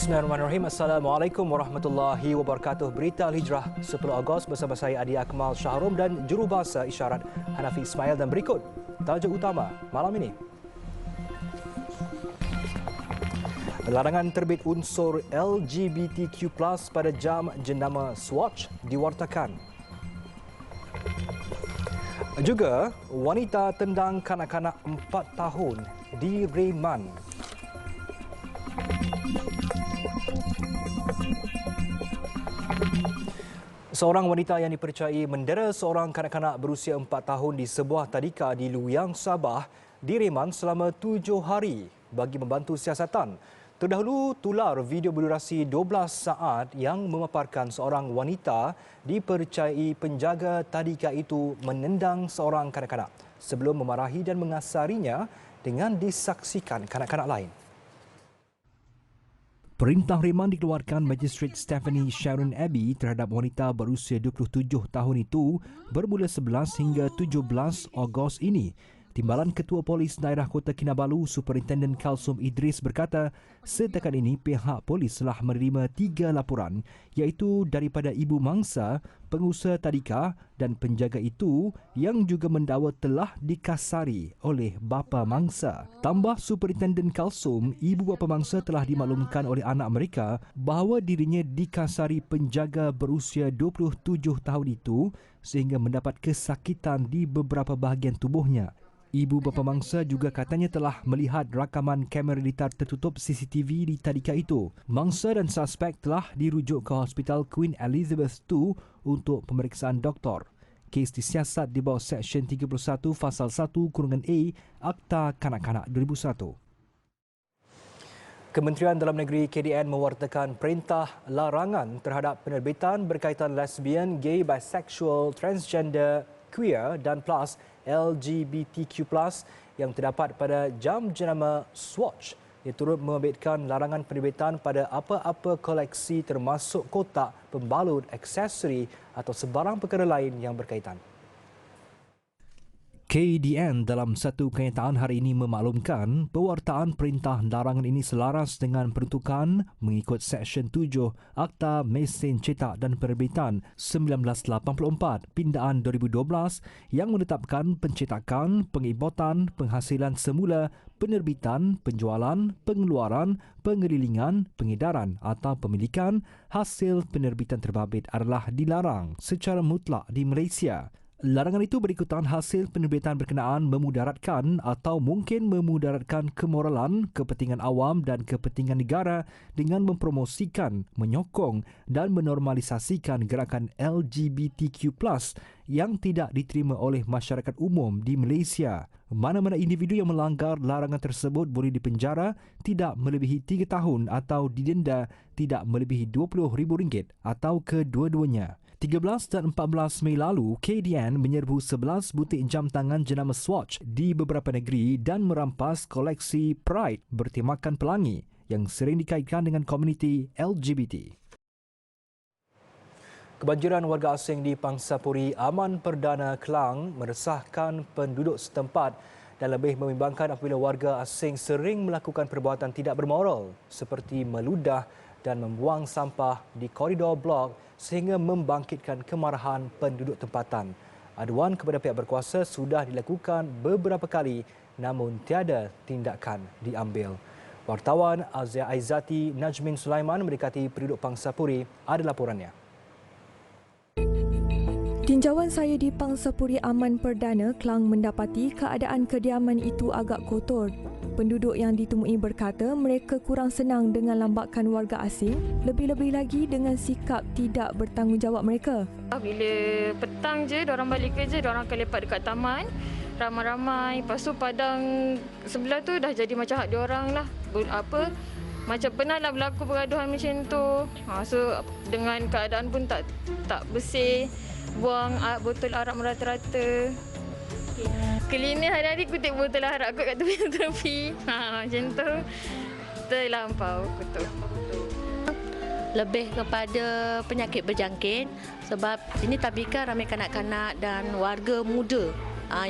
Bismillahirrahmanirrahim. Assalamualaikum warahmatullahi wabarakatuh. Berita Al-Hijrah 10 Ogos bersama saya Adi Akmal Shahrum dan jurubahasa isyarat Hanafi Ismail, dan berikut tajuk utama malam ini. Larangan terbit unsur LGBTQ+ pada jam jenama Swatch diwartakan. Juga wanita tendang kanak-kanak 4 tahun di reman. Seorang wanita yang dipercayai mendera seorang kanak-kanak berusia 4 tahun di sebuah tadika di Luyang, Sabah direman selama 7 hari bagi membantu siasatan. Terdahulu tular video berdurasi 12 saat yang memaparkan seorang wanita dipercayai penjaga tadika itu menendang seorang kanak-kanak sebelum memarahi dan mengasarinya dengan disaksikan kanak-kanak lain. Perintah reman dikeluarkan Magistrate Stephanie Sharon Abbey terhadap wanita berusia 27 tahun itu bermula 11 hingga 17 Ogos ini. Timbalan Ketua Polis Daerah Kota Kinabalu, Superintendent Kalsum Idris berkata, setakat ini pihak polis telah menerima 3 laporan iaitu daripada ibu mangsa, pengusaha tadika dan penjaga itu yang juga mendakwa telah dikasari oleh bapa mangsa. Tambah Superintendent Kalsum, ibu bapa mangsa telah dimaklumkan oleh anak mereka bahawa dirinya dikasari penjaga berusia 27 tahun itu sehingga mendapat kesakitan di beberapa bahagian tubuhnya. Ibu bapa mangsa juga katanya telah melihat rakaman kamera litar tertutup CCTV di tadika itu. Mangsa dan suspek telah dirujuk ke Hospital Queen Elizabeth II untuk pemeriksaan doktor. Kes disiasat di bawah Seksyen 31 Fasal 1-A Akta Kanak-Kanak 2001. Kementerian Dalam Negeri KDN mewartakan perintah larangan terhadap penerbitan berkaitan lesbian, gay, bisexual, transgender, queer dan plus LGBTQ+ yang terdapat pada jam jenama Swatch. Ia turut menerbitkan larangan penerbitan pada apa-apa koleksi termasuk kotak, pembalut, aksesori atau sebarang perkara lain yang berkaitan. KDN dalam satu kenyataan hari ini memaklumkan pewartaan perintah larangan ini selaras dengan peruntukan mengikut Seksyen 7 Akta Mesin Cetak dan Penerbitan 1984 Pindaan 2012 yang menetapkan pencetakan, pengibotan, penghasilan semula, penerbitan, penjualan, pengeluaran, pengelilingan, pengedaran atau pemilikan hasil penerbitan terbabit adalah dilarang secara mutlak di Malaysia. Larangan itu berikutan hasil penerbitan berkenaan memudaratkan atau mungkin memudaratkan kemoralan, kepentingan awam dan kepentingan negara dengan mempromosikan, menyokong dan menormalisasikan gerakan LGBTQ+ yang tidak diterima oleh masyarakat umum di Malaysia. Mana-mana individu yang melanggar larangan tersebut boleh dipenjara tidak melebihi 3 tahun atau didenda tidak melebihi RM20,000 atau kedua-duanya. 13 dan 14 Mei lalu, KDN menyerbu 11 butik jam tangan jenama Swatch di beberapa negeri dan merampas koleksi Pride bertemakan pelangi yang sering dikaitkan dengan komuniti LGBT. Kebanjiran warga asing di Pangsapuri Aman Perdana Klang meresahkan penduduk setempat dan lebih membimbangkan apabila warga asing sering melakukan perbuatan tidak bermoral seperti meludah dan membuang sampah di koridor blok sehingga membangkitkan kemarahan penduduk tempatan. Aduan kepada pihak berkuasa sudah dilakukan beberapa kali namun tiada tindakan diambil. Wartawan Azia Aizati Najmin Sulaiman mendekati penduduk Pangsapuri, ada laporannya. Tinjauan saya di Pangsapuri Aman Perdana Klang mendapati keadaan kediaman itu agak kotor. Penduduk yang ditemui berkata mereka kurang senang dengan lambakan warga asing, lebih-lebih lagi dengan sikap tidak bertanggungjawab mereka. Bila petang je, diorang balik kerja, diorang akan lepak dekat taman, ramai-ramai. Lepas tu padang sebelah tu dah jadi macam hak diorang lah. Macam pernah lah berlaku pergaduhan macam tu. So dengan keadaan pun tak bersih, buang botol arak merata-rata. Cleaner hari-hari kutip botol arak kot kat tepi-tepi. Macam tu. Terlampau kotor. Lebih kepada penyakit berjangkit sebab sini tadika ramai kanak-kanak dan warga muda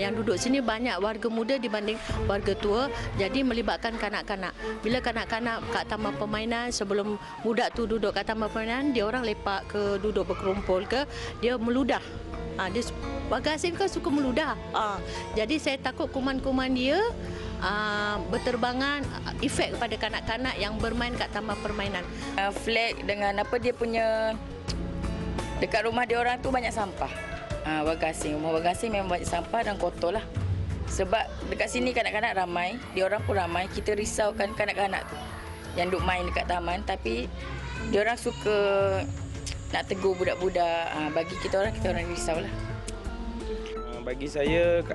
yang duduk sini banyak warga muda dibanding warga tua, jadi melibatkan kanak-kanak. Bila kanak-kanak kat taman permainan, sebelum budak tu duduk kat taman permainan, dia orang lepak ke, duduk berkerumpul ke, dia meludah. Dia warga asing kan suka meludah. Jadi saya takut kuman-kuman dia berterbangan, efek kepada kanak-kanak yang bermain kat taman permainan. Flag dengan apa dia punya, dekat rumah dia orang tu banyak sampah. Warga asing, rumah warga asing memang banyak sampah dan kotor lah. Sebab dekat sini kanak-kanak ramai, dia orang pun ramai. Kita risaukan kanak-kanak tu yang duk main dekat taman, tapi dia orang suka nak tegur budak-budak. Bagi kita orang risaulah. Bagi saya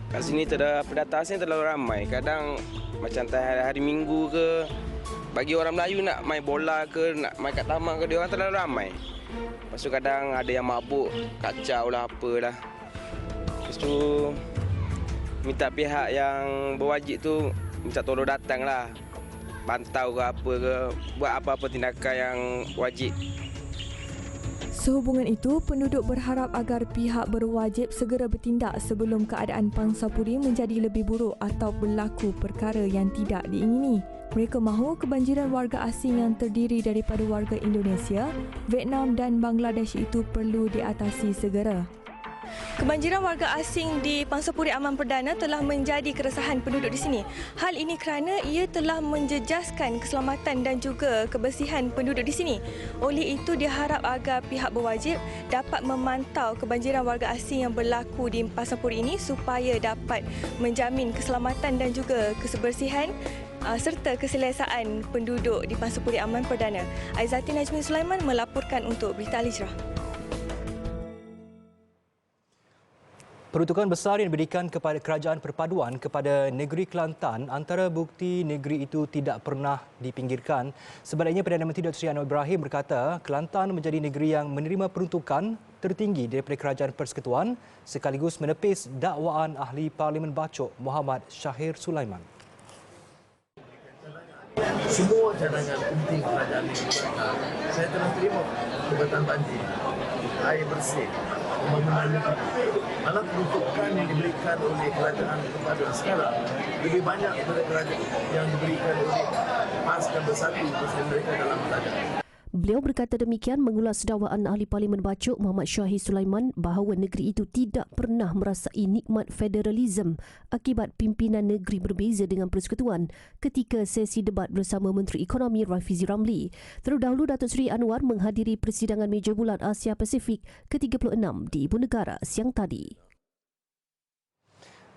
kat sini pendatang asing terlalu ramai. Kadang macam hari Minggu ke, bagi orang Melayu nak main bola ke, nak main kat taman ke, dia orang terlalu ramai. Lepas tu kadang ada yang mabuk, kacau lah apalah. Lepas tu minta pihak yang berwajib tu minta tolong datang lah. Pantau ke apa ke, buat apa-apa tindakan yang wajib. Sehubungan itu, penduduk berharap agar pihak berwajib segera bertindak sebelum keadaan pangsapuri menjadi lebih buruk atau berlaku perkara yang tidak diingini. Mereka mahu kebanjiran warga asing yang terdiri daripada warga Indonesia, Vietnam dan Bangladesh itu perlu diatasi segera. Kebanjiran warga asing di Pangsapuri Aman Perdana telah menjadi keresahan penduduk di sini. Hal ini kerana ia telah menjejaskan keselamatan dan juga kebersihan penduduk di sini. Oleh itu, diharap agar pihak berwajib dapat memantau kebanjiran warga asing yang berlaku di Pangsapuri ini supaya dapat menjamin keselamatan dan juga kebersihan serta keselesaan penduduk di Pangsapuri Aman Perdana. Aizati Najmi Sulaiman melaporkan untuk Berita Al Hijrah. Peruntukan besar yang diberikan kepada Kerajaan Perpaduan kepada negeri Kelantan antara bukti negeri itu tidak pernah dipinggirkan. Sebaliknya, Perdana Menteri Dr. Seri Anwar Ibrahim berkata Kelantan menjadi negeri yang menerima peruntukan tertinggi daripada Kerajaan Persekutuan sekaligus menepis dakwaan Ahli Parlimen Bacok Muhammad Syahir Sulaiman. Semua cadangan penting kerajaan ini, saya telah terima jabatan banjir, air bersih, pembangunan negeri. Malah peruntukan yang diberikan oleh kerajaan kepada sekarang lebih banyak daripada kerajaan yang diberikan oleh PAS dan Bersatu bersama mereka dalam kerajaan. Beliau berkata demikian mengulas dakwaan Ahli Parlimen Bacok Muhammad Syahir Sulaiman bahawa negeri itu tidak pernah merasai nikmat federalisme akibat pimpinan negeri berbeza dengan persekutuan ketika sesi debat bersama Menteri Ekonomi Rafizi Ramli. Terdahulu, Datuk Seri Anwar menghadiri persidangan meja bulat Asia Pasifik ke-36 di Ibu Negara siang tadi.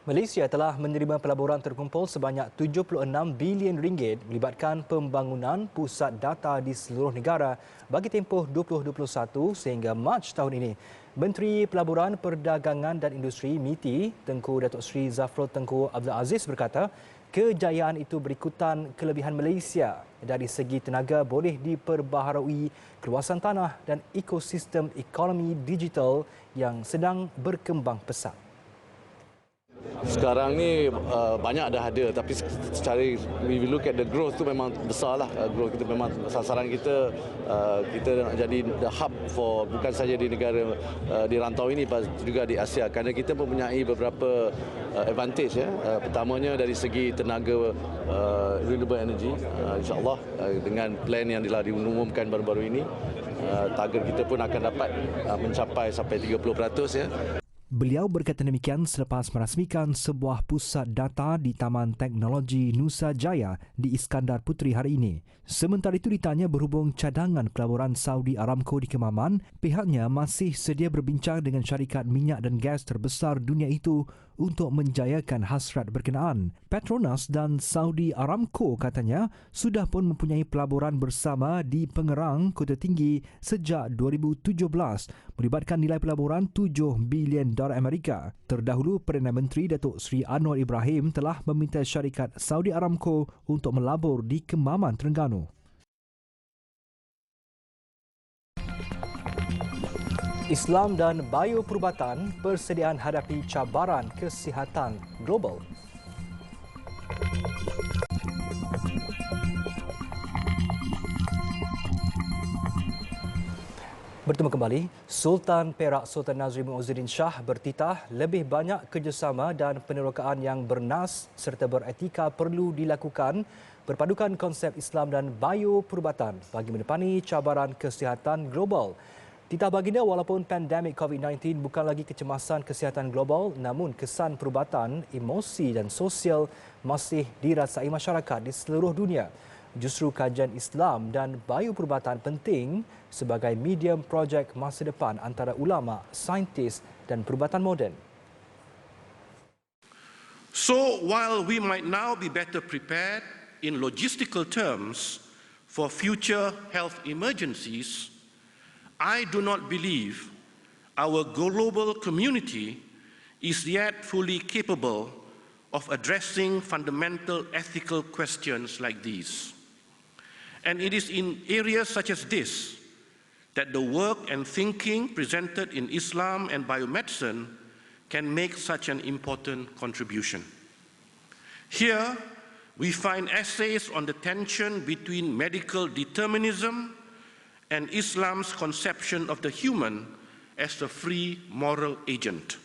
Malaysia telah menerima pelaburan terkumpul sebanyak 76 bilion ringgit melibatkan pembangunan pusat data di seluruh negara bagi tempoh 2021 sehingga Mac tahun ini. Menteri Pelaburan, Perdagangan dan Industri MITI, Tengku Datuk Seri Zafrul Tengku Abdul Aziz berkata, kejayaan itu berikutan kelebihan Malaysia dari segi tenaga boleh diperbaharui keluasan tanah dan ekosistem ekonomi digital yang sedang berkembang pesat. Sekarang ni banyak dah ada, tapi secara we look at the growth tu memang besarlah. Growth kita memang sasaran kita nak jadi the hub for bukan saja di negara di rantau ini, juga di Asia, kerana kita mempunyai beberapa advantage ya. Pertamanya dari segi tenaga renewable energy, insya-Allah dengan plan yang telah diumumkan baru-baru ini, target kita pun akan dapat mencapai sampai 30% ya. Beliau berkata demikian selepas merasmikan sebuah pusat data di Taman Teknologi Nusa Jaya di Iskandar Puteri hari ini. Sementara itu ditanya berhubung cadangan pelaburan Saudi Aramco di Kemaman, pihaknya masih sedia berbincang dengan syarikat minyak dan gas terbesar dunia itu untuk menjayakan hasrat berkenaan. Petronas dan Saudi Aramco katanya sudah pun mempunyai pelaburan bersama di Pengerang, Kota Tinggi sejak 2017 melibatkan nilai pelaburan $7 bilion Amerika. Terdahulu, Perdana Menteri Datuk Seri Anwar Ibrahim telah meminta syarikat Saudi Aramco untuk melabur di Kemaman, Terengganu. Islam dan bioperubatan persediaan hadapi cabaran kesihatan global. Bertemu kembali, Sultan Perak Sultan Nazrin Muizzuddin Shah bertitah lebih banyak kerjasama dan penerokaan yang bernas serta beretika perlu dilakukan berpadukan konsep Islam dan bioperubatan bagi menepani cabaran kesihatan global. Titah baginda walaupun pandemik COVID-19 bukan lagi kecemasan kesihatan global namun kesan perubatan, emosi dan sosial masih dirasai masyarakat di seluruh dunia. Justru kajian Islam dan bioperubatan penting sebagai medium projek masa depan antara ulama, saintis dan perubatan moden. So while we might now be better prepared in logistical terms for future health emergencies, I do not believe our global community is yet fully capable of addressing fundamental ethical questions like these. And it is in areas such as this that the work and thinking presented in Islam and biomedicine can make such an important contribution. Here, we find essays on the tension between medical determinism and Islam's conception of the human as a free moral agent.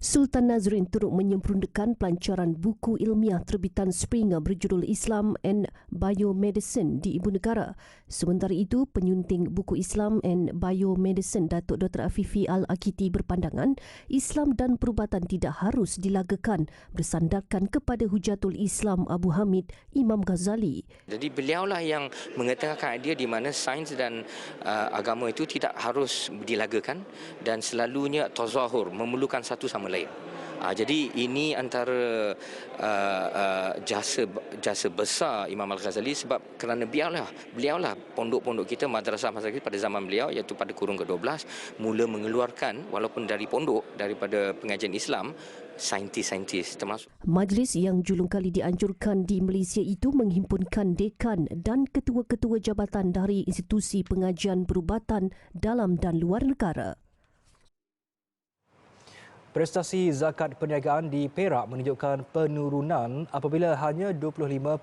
Sultan Nazrin turut menyempurnakan pelancaran buku ilmiah terbitan Springer berjudul Islam and Biomedicine di Ibu Negara. Sementara itu, penyunting buku Islam and Biomedicine Datuk Dr. Afifi Al-Akiti berpandangan Islam dan perubatan tidak harus dilagakan bersandarkan kepada Hujatul Islam Abu Hamid Imam Ghazali. Jadi beliaulah yang mengetengahkan idea di mana sains dan agama itu tidak harus dilagakan dan selalunya tazahur, memerlukan satu sama lain. Jadi ini antara jasa besar Imam Al-Ghazali sebab kerana beliaulah pondok-pondok kita, madrasah kita pada zaman beliau iaitu pada kurun ke-12 mula mengeluarkan walaupun dari pondok daripada pengajian Islam saintis-saintis termasuk. Majlis yang julung kali dianjurkan di Malaysia itu menghimpunkan dekan dan ketua-ketua jabatan dari institusi pengajian perubatan dalam dan luar negara. Prestasi zakat perniagaan di Perak menunjukkan penurunan apabila hanya 25.7%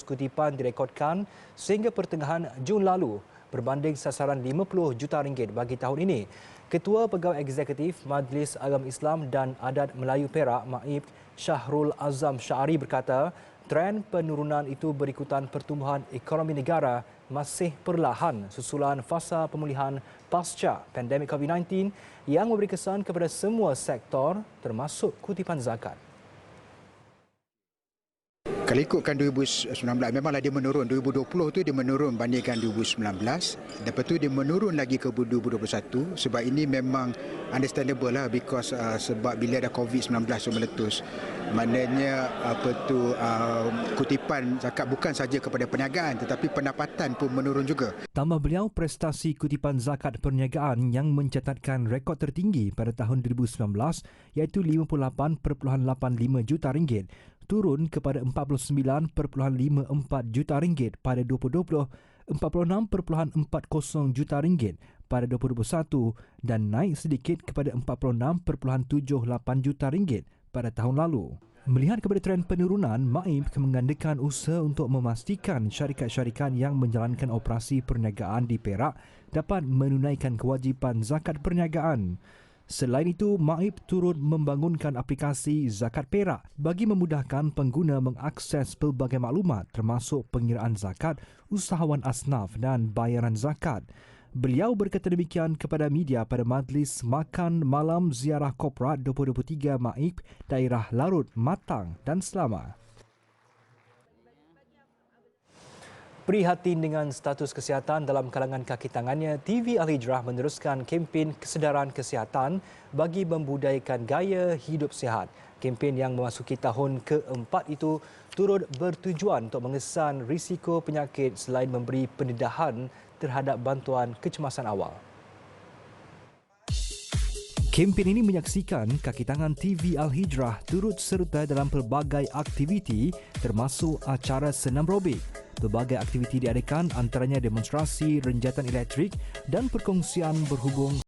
kutipan direkodkan sehingga pertengahan Jun lalu berbanding sasaran 50 juta ringgit bagi tahun ini. Ketua Pegawai Eksekutif Majlis Agama Islam dan Adat Melayu Perak, Maib Syahrul Azam Syari berkata, tren penurunan itu berikutan pertumbuhan ekonomi negara masih perlahan susulan fasa pemulihan pasca pandemik COVID-19 yang memberi kesan kepada semua sektor termasuk kutipan zakat. Kalau ikutkan 2019 memanglah dia menurun. 2020 tu dia menurun bandingkan 2019. Lepas tu dia menurun lagi ke 2021 sebab ini memang understandable lah because sebab bila ada COVID-19 tu meletus. Maknanya kutipan zakat bukan saja kepada perniagaan tetapi pendapatan pun menurun juga. Tambah beliau, prestasi kutipan zakat perniagaan yang mencatatkan rekod tertinggi pada tahun 2019 iaitu 58.85 juta ringgit turun kepada 49.54 juta ringgit pada 2020, 46.40 juta ringgit pada 2021 dan naik sedikit kepada 46.78 juta ringgit pada tahun lalu. Melihat kepada tren penurunan, Maib menggandakan usaha untuk memastikan syarikat-syarikat yang menjalankan operasi perniagaan di Perak dapat menunaikan kewajipan zakat perniagaan. Selain itu, Maib turut membangunkan aplikasi Zakat Perak bagi memudahkan pengguna mengakses pelbagai maklumat termasuk pengiraan zakat, usahawan asnaf dan bayaran zakat. Beliau berkata demikian kepada media pada Majlis Makan Malam Ziarah Korporat 2023 Maib daerah Larut, Matang dan Selama. Prihatin dengan status kesihatan dalam kalangan kaki tangannya, TV Al-Hijrah meneruskan kempen kesedaran kesihatan bagi membudayakan gaya hidup sihat. Kempen yang memasuki tahun keempat itu turut bertujuan untuk mengesan risiko penyakit selain memberi pendedahan terhadap bantuan kecemasan awal. Kempen ini menyaksikan kaki tangan TV Al-Hijrah turut serta dalam pelbagai aktiviti termasuk acara senam robik. Pelbagai aktiviti diadakan antaranya demonstrasi renjatan elektrik dan perkongsian berhubung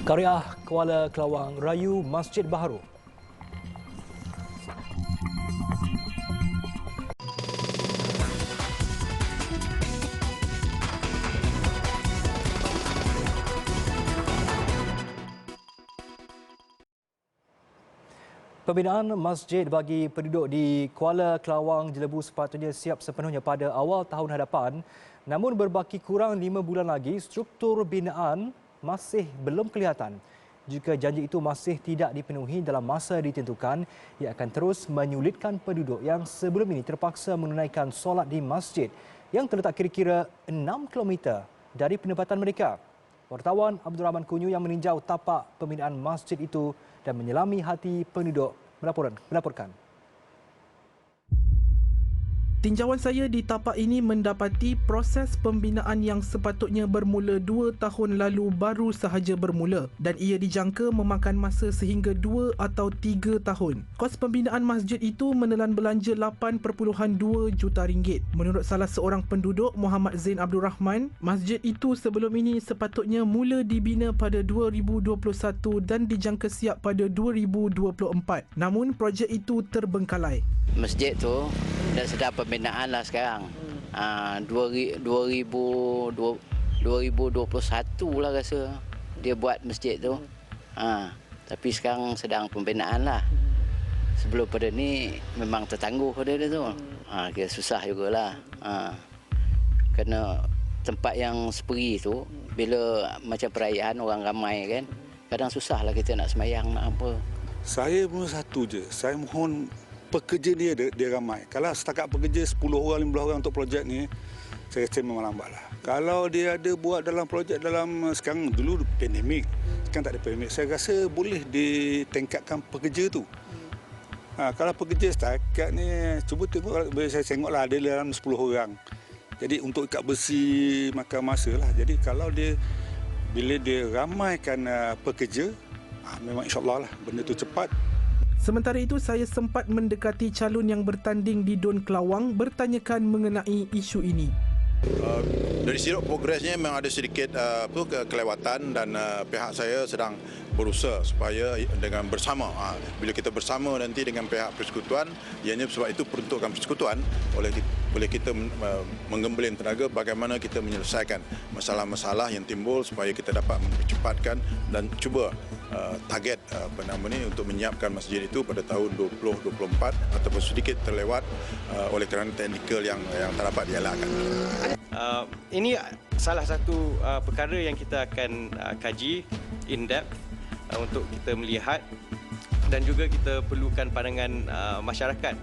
Karya Kuala Kelawang rayu Masjid Baharu. Pembinaan masjid bagi penduduk di Kuala Kelawang Jelebu sepatutnya siap sepenuhnya pada awal tahun hadapan. Namun berbaki kurang 5 bulan lagi, struktur binaan masih belum kelihatan. Jika janji itu masih tidak dipenuhi dalam masa ditentukan, ia akan terus menyulitkan penduduk yang sebelum ini terpaksa menunaikan solat di masjid yang terletak kira-kira 6 km dari penempatan mereka. Wartawan Abdul Rahman Kunyu yang meninjau tapak pembinaan masjid itu dan menyelami hati penduduk melaporkan. Tinjauan saya di tapak ini mendapati proses pembinaan yang sepatutnya bermula 2 tahun lalu baru sahaja bermula dan ia dijangka memakan masa sehingga 2 atau 3 tahun. Kos pembinaan masjid itu menelan belanja 8.2 juta ringgit. Menurut salah seorang penduduk, Muhammad Zain Abdul Rahman, masjid itu sebelum ini sepatutnya mula dibina pada 2021 dan dijangka siap pada 2024. Namun projek itu terbengkalai. Masjid tu dah sedang pembinaan lah sekarang. 2021 lah rasa dia buat masjid tu. Tapi sekarang sedang pembinaan lah. Sebelum pada ni memang tertangguh pada dia tu. Kira susah jugalah. Kerana tempat yang seperi tu bila macam perayaan orang ramai kan, kadang susah lah kita nak sembahyang nak apa. Saya pun satu je. Saya mohon pekerja dia ramai. Kalau setakat pekerja 10 orang, 15 orang untuk projek ni, saya rasa memang lambatlah. Kalau dia ada buat dalam projek dalam sekarang, dulu pandemik, sekarang tak ada pandemik, saya rasa boleh ditingkatkan pekerja tu. Kalau pekerja setakat ni, cuba tengok, saya tengoklah ada dalam 10 orang. Jadi untuk ikat besi makan masa lah. Jadi kalau dia, bila dia ramaikan pekerja, memang insyaAllah lah benda tu cepat. Sementara itu, saya sempat mendekati calon yang bertanding di Don Kelawang bertanyakan mengenai isu ini. Dari sudut progresnya memang ada sedikit kelewatan dan pihak saya sedang berusaha supaya dengan bersama, bila kita bersama nanti dengan pihak persekutuan, ianya sebab itu peruntukan persekutuan boleh kita menggembleng tenaga bagaimana kita menyelesaikan masalah-masalah yang timbul supaya kita dapat mempercepatkan dan cuba target untuk menyiapkan masjid itu pada tahun 2024 ataupun sedikit terlewat oleh kerana teknikal yang tak dapat dielakkan. Ini salah satu perkara yang kita akan kaji in depth untuk kita melihat dan juga kita perlukan pandangan masyarakat.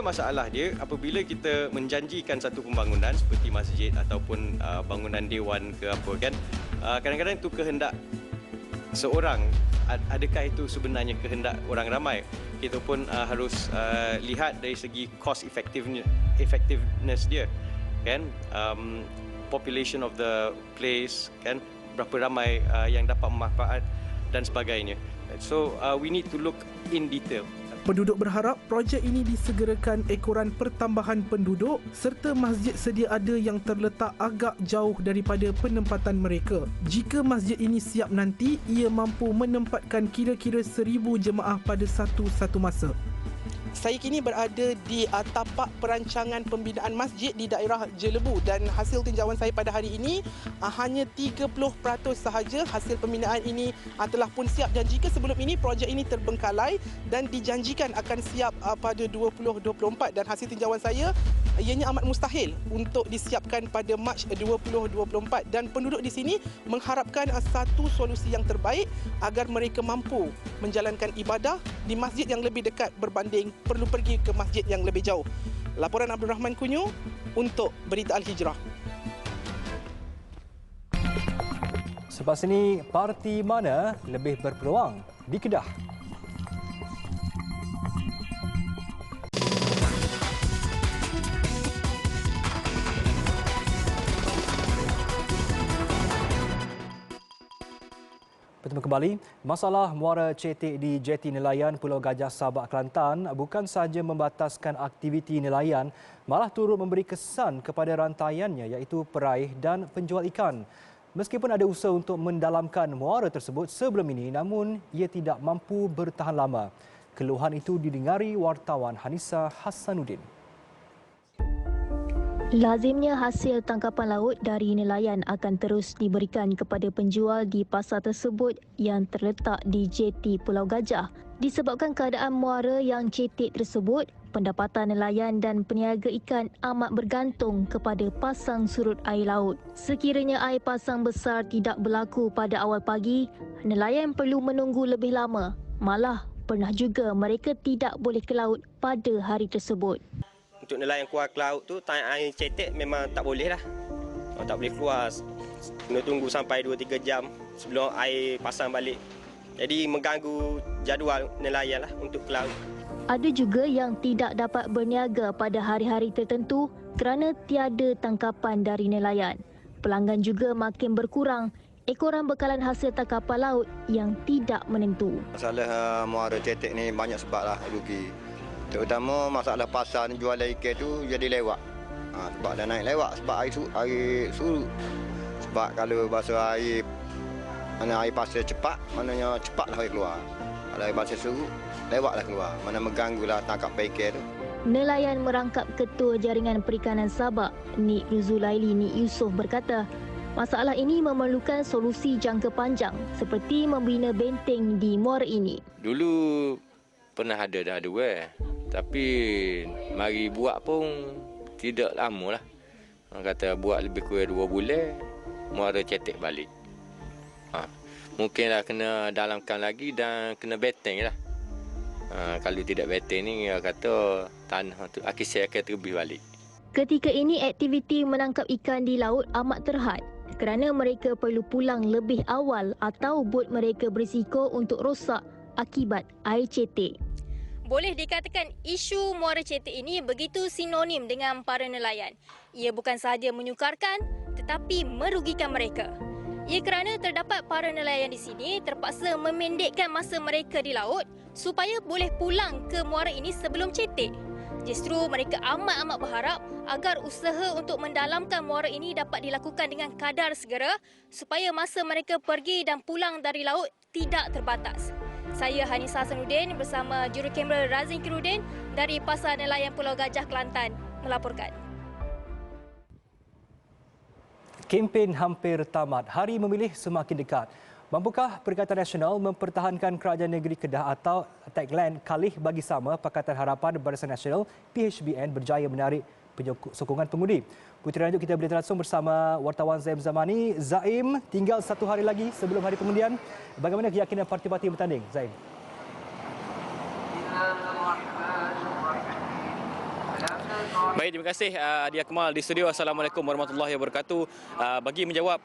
Masalah dia apabila kita menjanjikan satu pembangunan seperti masjid ataupun bangunan dewan ke apa kan, kadang-kadang itu kehendak seorang, adakah itu sebenarnya kehendak orang ramai? Kita pun harus lihat dari segi cost effectiveness dia, kan, population of the place, kan, berapa ramai yang dapat memanfaat dan sebagainya. So we need to look in detail. Penduduk berharap projek ini disegerakan ekoran pertambahan penduduk serta masjid sedia ada yang terletak agak jauh daripada penempatan mereka. Jika masjid ini siap nanti, ia mampu menempatkan kira-kira 1,000 jemaah pada satu masa. Saya kini berada di tapak perancangan pembinaan masjid di daerah Jelebu dan hasil tinjauan saya pada hari ini hanya 30% sahaja hasil pembinaan ini telah pun siap, dan jika sebelum ini projek ini terbengkalai dan dijanjikan akan siap pada 2024, dan hasil tinjauan saya ianya amat mustahil untuk disiapkan pada Mac 2024, dan penduduk di sini mengharapkan satu solusi yang terbaik agar mereka mampu menjalankan ibadah di masjid yang lebih dekat berbanding perlu pergi ke masjid yang lebih jauh. Laporan Abdul Rahman Kunyu untuk Berita Al-Hijrah. Selepas ini, parti mana lebih berpeluang di Kedah? Bertemu kembali. Masalah muara cetek di Jeti Nelayan Pulau Gajah Sabak Kelantan bukan sahaja membataskan aktiviti nelayan, malah turut memberi kesan kepada rantaiannya iaitu peraih dan penjual ikan. Meskipun ada usaha untuk mendalamkan muara tersebut sebelum ini, namun ia tidak mampu bertahan lama. Keluhan itu didengari wartawan Hanisa Hassanuddin. Lazimnya hasil tangkapan laut dari nelayan akan terus diberikan kepada penjual di pasar tersebut yang terletak di jeti Pulau Gajah. Disebabkan keadaan muara yang cetek tersebut, pendapatan nelayan dan peniaga ikan amat bergantung kepada pasang surut air laut. Sekiranya air pasang besar tidak berlaku pada awal pagi, nelayan perlu menunggu lebih lama. Malah, pernah juga mereka tidak boleh ke laut pada hari tersebut. Untuk nelayan keluar ke laut tu, air cetek memang tak boleh lah. Tak boleh keluar. Kena tunggu sampai 2-3 jam sebelum air pasang balik. Jadi mengganggu jadual nelayan lah untuk ke laut. Ada juga yang tidak dapat berniaga pada hari-hari tertentu kerana tiada tangkapan dari nelayan. Pelanggan juga makin berkurang. Ekoran bekalan hasil tangkapan laut yang tidak menentu. Masalah muara cetek ni banyak sebab lah rugi. Terutama masalah pasar jual ikan tu jadi lewat. Sebab dah naik lewat sebab air surut. Sebab kalau bahasa air pasar cepat, maknanya cepatlah air keluar. Kalau air pasar surut, lewatlah keluar. Mana mengganggulah tangkap ikan tu. Nelayan merangkap Ketua Jaringan Perikanan Sabak, Nik Ruzulaili Nik Yusof berkata, masalah ini memerlukan solusi jangka panjang seperti membina benteng di muara ini. Dulu pernah ada tapi mari buat pun tidak lama lah. Orang kata buat lebih kurang 2 bulan, muara cetek balik. Mungkinlah kena dalamkan lagi dan kena benteng lah. Kalau tidak benteng ni, dia kata tanah tu akisah akan terbih balik. Ketika ini aktiviti menangkap ikan di laut amat terhad kerana mereka perlu pulang lebih awal atau bot mereka berisiko untuk rosak akibat air cetek. Boleh dikatakan isu muara cetek ini begitu sinonim dengan para nelayan. Ia bukan sahaja menyukarkan tetapi merugikan mereka. Ia kerana terdapat para nelayan di sini terpaksa memendekkan masa mereka di laut supaya boleh pulang ke muara ini sebelum cetek. Justru mereka amat berharap agar usaha untuk mendalamkan muara ini dapat dilakukan dengan kadar segera supaya masa mereka pergi dan pulang dari laut tidak terbatas. Saya Hanisa Hassanuddin bersama jurukamera Razin Kirudin dari Pasar Nelayan Pulau Gajah, Kelantan melaporkan. Kempen hampir tamat, hari memilih semakin dekat. Mampukah Perikatan Nasional mempertahankan Kerajaan Negeri Kedah atau tagline Kalih Bagi Sama Pakatan Harapan Barisan Nasional PHBN berjaya menarik sokongan pengundi? Puteri lanjut kita berita langsung bersama wartawan Zaim Zamani. Zaim, tinggal 1 hari lagi sebelum hari pengundian. Bagaimana keyakinan parti-parti bertanding, Zaim? Baik, terima kasih Adi Akmal di studio. Assalamualaikum warahmatullahi wabarakatuh. Bagi menjawab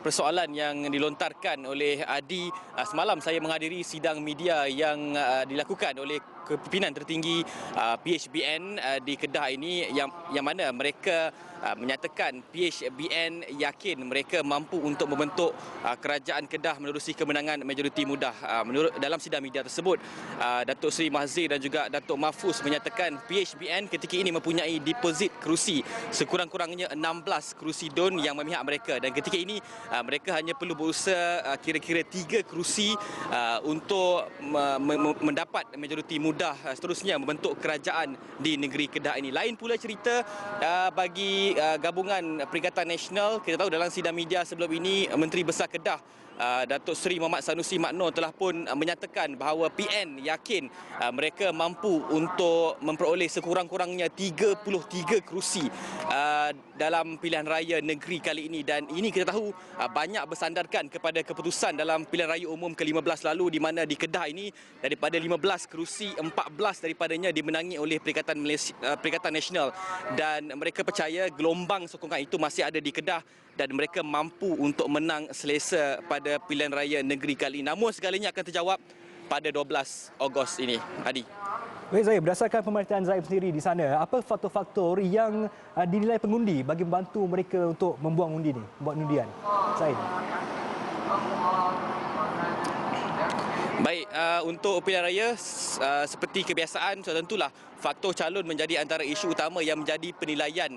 persoalan yang dilontarkan oleh Adi, semalam saya menghadiri sidang media yang dilakukan oleh kepimpinan tertinggi PHBN di Kedah ini yang mana mereka menyatakan PHBN yakin mereka mampu untuk membentuk kerajaan Kedah menerusi kemenangan majoriti mudah. Menurut dalam sidang media tersebut, Datuk Seri Mahzir dan juga Datuk Mahfuz menyatakan PHBN ketika ini mempunyai deposit kerusi sekurang-kurangnya 16 kerusi DUN yang memihak mereka, dan ketika ini mereka hanya perlu berusaha kira-kira 3 kerusi untuk mendapat majoriti mudah seterusnya membentuk kerajaan di negeri Kedah ini. Lain pula cerita bagi gabungan Perikatan Nasional. Kita tahu dalam sidang media sebelum ini Menteri Besar Kedah Datuk Seri Muhammad Sanusi Makno telah pun menyatakan bahawa PN yakin mereka mampu untuk memperoleh sekurang-kurangnya 33 kerusi dalam pilihan raya negeri kali ini, dan ini kita tahu banyak bersandarkan kepada keputusan dalam pilihan raya umum ke-15 lalu di mana di Kedah ini daripada 15 kerusi 14 daripadanya dimenangi oleh Perikatan Nasional, dan mereka percaya gelombang sokongan itu masih ada di Kedah dan mereka mampu untuk menang selesa pada pilihan raya negeri kali ini. Namun segalanya akan terjawab pada 12 Ogos ini. Adi. Baik Zaim, berdasarkan pemerintahan Zaim sendiri di sana, apa faktor-faktor yang dinilai pengundi bagi membantu mereka untuk membuang undi ni, membuat undian? Zaim. Baik, untuk pilihan raya seperti kebiasaan, tentulah faktor calon menjadi antara isu utama yang menjadi penilaian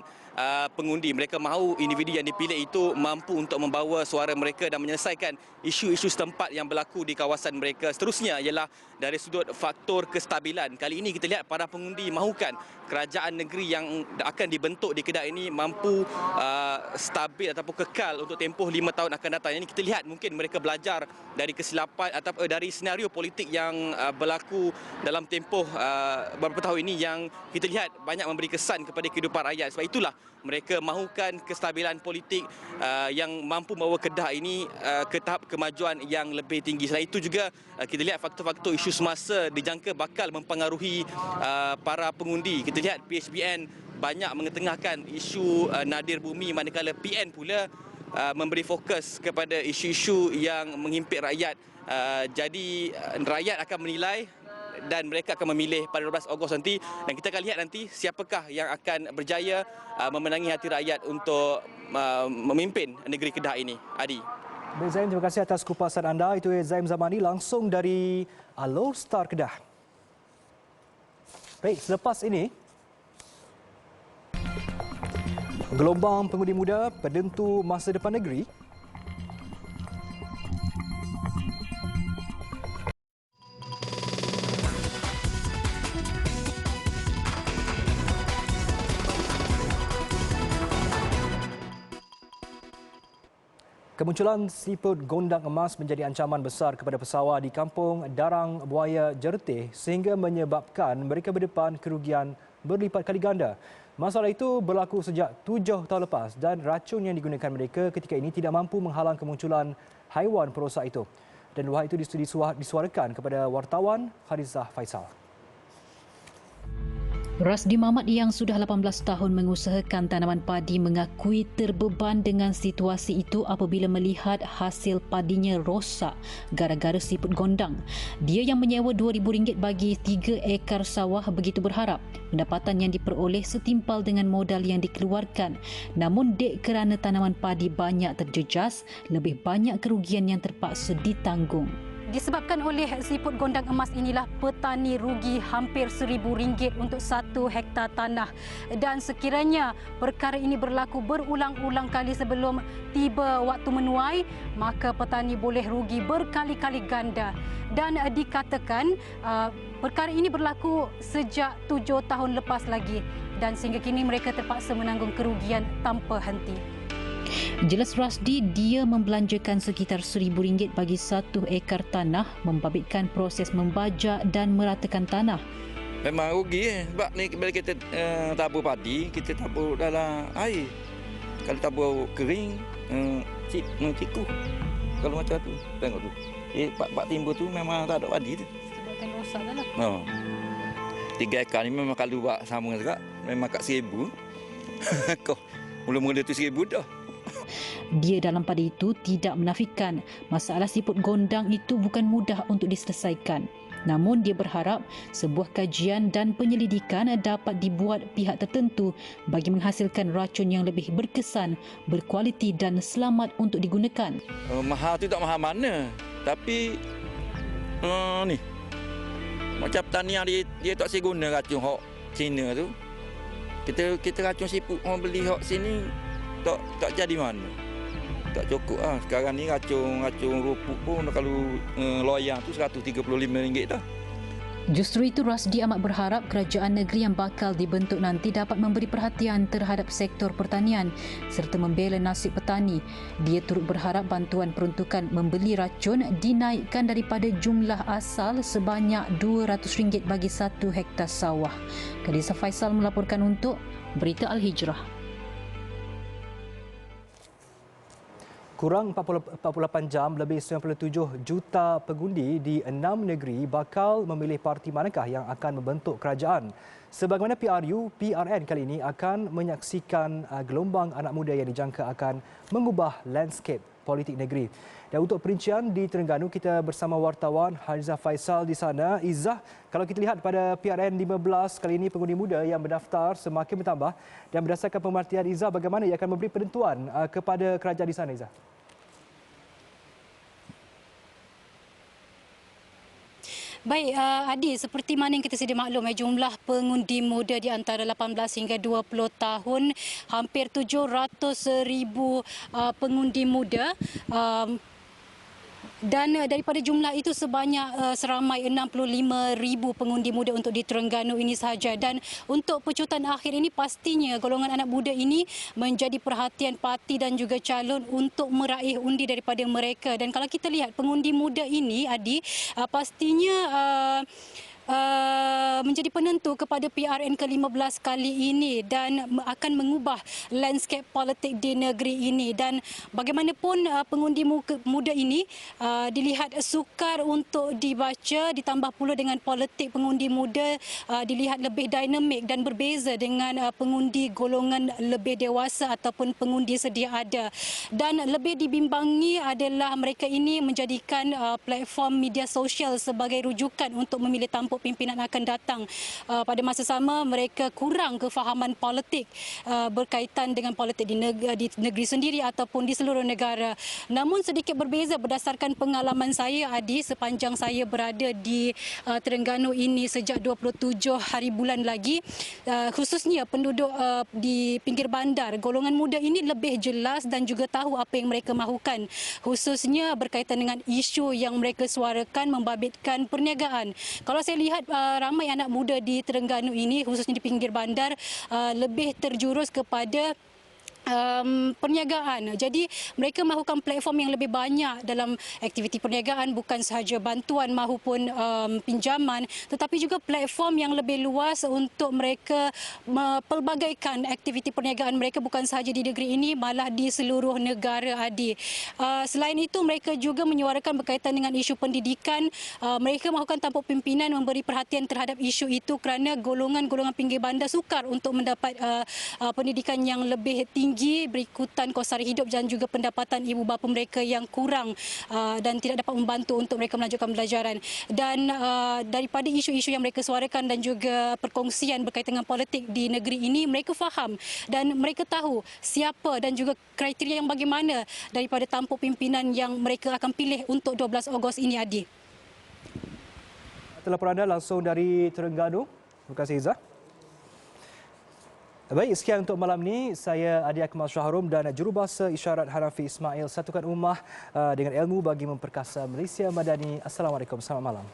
pengundi. Mereka mahu individu yang dipilih itu mampu untuk membawa suara mereka dan menyelesaikan isu-isu setempat yang berlaku di kawasan mereka. Seterusnya ialah dari sudut faktor kestabilan. Kali ini kita lihat para pengundi mahukan kerajaan negeri yang akan dibentuk di Kedah ini mampu stabil ataupun kekal untuk tempoh 5 tahun akan datang. Ini kita lihat mungkin mereka belajar dari kesilapan atau dari senario politik yang berlaku dalam tempoh beberapa tahun ini yang kita lihat banyak memberi kesan kepada kehidupan rakyat. Sebab itulah mereka mahukan kestabilan politik yang mampu membawa Kedah ini ke tahap kemajuan yang lebih tinggi. Selain itu juga kita lihat faktor-faktor isu semasa dijangka bakal mempengaruhi para pengundi. Kita lihat PHBN banyak mengetengahkan isu nadir bumi, manakala PN pula memberi fokus kepada isu-isu yang menghimpit rakyat. Jadi rakyat akan menilai dan mereka akan memilih pada 12 Ogos nanti, dan kita akan lihat nanti siapakah yang akan berjaya memenangi hati rakyat untuk memimpin negeri Kedah ini. Adi. Baik Zaim, terima kasih atas kupasan anda. Itu Zaim Zamani langsung dari Alor Star Kedah. Baik, selepas ini gelombang pengundi muda penentu masa depan negeri. Kemunculan siput gondang emas menjadi ancaman besar kepada pesawar di kampung Darang Buaya Jertih sehingga menyebabkan mereka berdepan kerugian berlipat kali ganda. Masalah itu berlaku sejak 7 tahun lepas dan racun yang digunakan mereka ketika ini tidak mampu menghalang kemunculan haiwan perosak itu. Dan luahan itu disuarakan kepada wartawan Harizah Faisal. Rasdi Mamat yang sudah 18 tahun mengusahakan tanaman padi mengakui terbeban dengan situasi itu apabila melihat hasil padinya rosak gara-gara siput gondang. Dia yang menyewa RM2,000 bagi 3 ekar sawah begitu berharap pendapatan yang diperoleh setimpal dengan modal yang dikeluarkan. Namun dek kerana tanaman padi banyak terjejas, lebih banyak kerugian yang terpaksa ditanggung. Disebabkan oleh siput gondang emas inilah petani rugi hampir RM1,000 untuk 1 hektar tanah. Dan sekiranya perkara ini berlaku berulang-ulang kali sebelum tiba waktu menuai, maka petani boleh rugi berkali-kali ganda. Dan dikatakan perkara ini berlaku sejak 7 tahun lepas lagi dan sehingga kini mereka terpaksa menanggung kerugian tanpa henti. Jelas Rasdi, dia membelanjakan sekitar RM1,000 bagi 1 ekar tanah, membabitkan proses membajak dan meratakan tanah. Memang rugi sebab ni bila kita tabur padi, kita tabur dalam air. Kalau tabur kering, tikus. Kalau macam tu, tengok tu. Pak timbul tu memang tak ada padi tu. Sebabkan rosak dah lah. 3 ekar ni memang kalau buat sama juga, memang kat RM1,000. Kau mula-mula tu RM1,000 dah. Dia dalam pada itu tidak menafikan masalah siput gondang itu bukan mudah untuk diselesaikan. Namun dia berharap sebuah kajian dan penyelidikan dapat dibuat pihak tertentu bagi menghasilkan racun yang lebih berkesan, berkualiti dan selamat untuk digunakan. Mahal tu tak mahal mana. Tapi ni macam petani yang dia tak saya guna racun hok Cina tu. Kita racun siput orang beli hok sini tak jadi mana. Tak cukup ah. Sekarang ni racun rupuk pun kalau loyang tu RM135 dah. Justru itu Rasdi amat berharap kerajaan negeri yang bakal dibentuk nanti dapat memberi perhatian terhadap sektor pertanian serta membela nasib petani. Dia turut berharap bantuan peruntukan membeli racun dinaikkan daripada jumlah asal sebanyak RM200 bagi 1 hektar sawah. Khadijah Faisal melaporkan untuk Berita Al-Hijrah. Kurang 48 jam, lebih 97 juta pengundi di 6 negeri bakal memilih parti manakah yang akan membentuk kerajaan. Sebagaimana PRU, PRN kali ini akan menyaksikan gelombang anak muda yang dijangka akan mengubah landscape politik negeri. Dan untuk perincian di Terengganu, kita bersama wartawan Harizah Faisal di sana. Izzah, kalau kita lihat pada PRN 15 kali ini pengundi muda yang mendaftar semakin bertambah dan berdasarkan pemerhatian Izzah, bagaimana ia akan memberi penentuan kepada kerajaan di sana, Izzah? Baik, Adi, seperti mana yang kita sedia maklum, jumlah pengundi muda di antara 18 hingga 20 tahun, hampir 700,000 pengundi muda. Dan daripada jumlah itu sebanyak seramai 65,000 pengundi muda untuk di Terengganu ini sahaja. Dan untuk pecutan akhir ini pastinya golongan anak muda ini menjadi perhatian parti dan juga calon untuk meraih undi daripada mereka. Dan kalau kita lihat pengundi muda ini, Adi, pastinya menjadi penentu kepada PRN ke-15 kali ini dan akan mengubah landscape politik di negeri ini. Dan bagaimanapun pengundi muda ini dilihat sukar untuk dibaca, ditambah pula dengan politik pengundi muda dilihat lebih dinamik dan berbeza dengan pengundi golongan lebih dewasa ataupun pengundi sedia ada. Dan lebih dibimbangi adalah mereka ini menjadikan platform media sosial sebagai rujukan untuk memilih tampuk pimpinan akan datang. Pada masa sama, mereka kurang kefahaman politik berkaitan dengan politik di negeri sendiri ataupun di seluruh negara. Namun sedikit berbeza berdasarkan pengalaman saya, Adi, sepanjang saya berada di Terengganu ini sejak 27 hari bulan lagi, khususnya penduduk di pinggir bandar, golongan muda ini lebih jelas dan juga tahu apa yang mereka mahukan, khususnya berkaitan dengan isu yang mereka suarakan membabitkan perniagaan. Kalau saya lihat ramai anak muda di Terengganu ini, khususnya di pinggir bandar, lebih terjurus kepada perniagaan. Jadi mereka mahukan platform yang lebih banyak dalam aktiviti perniagaan, bukan sahaja bantuan maupun pinjaman, tetapi juga platform yang lebih luas untuk mereka pelbagaikan aktiviti perniagaan mereka, bukan sahaja di negeri ini, malah di seluruh negara, Adi. Selain itu, mereka juga menyuarakan berkaitan dengan isu pendidikan. Mereka mahukan tampuk pimpinan memberi perhatian terhadap isu itu kerana golongan-golongan pinggir bandar sukar untuk mendapat pendidikan yang lebih tinggi berikutan kos sara hidup dan juga pendapatan ibu bapa mereka yang kurang dan tidak dapat membantu untuk mereka melanjutkan pelajaran. Dan daripada isu-isu yang mereka suarakan dan juga perkongsian berkaitan dengan politik di negeri ini, mereka faham dan mereka tahu siapa dan juga kriteria yang bagaimana daripada tampuk pimpinan yang mereka akan pilih untuk 12 Ogos ini, Adi. Laporan anda langsung dari Terengganu. Terima kasih, Izzah. Baik, sekian untuk malam ini. Saya Adi Akmal Shahrum dan Jurubahasa Isyarat Hanafi Ismail. Satukan ummah dengan ilmu bagi memperkasa Malaysia Madani. Assalamualaikum. Selamat malam.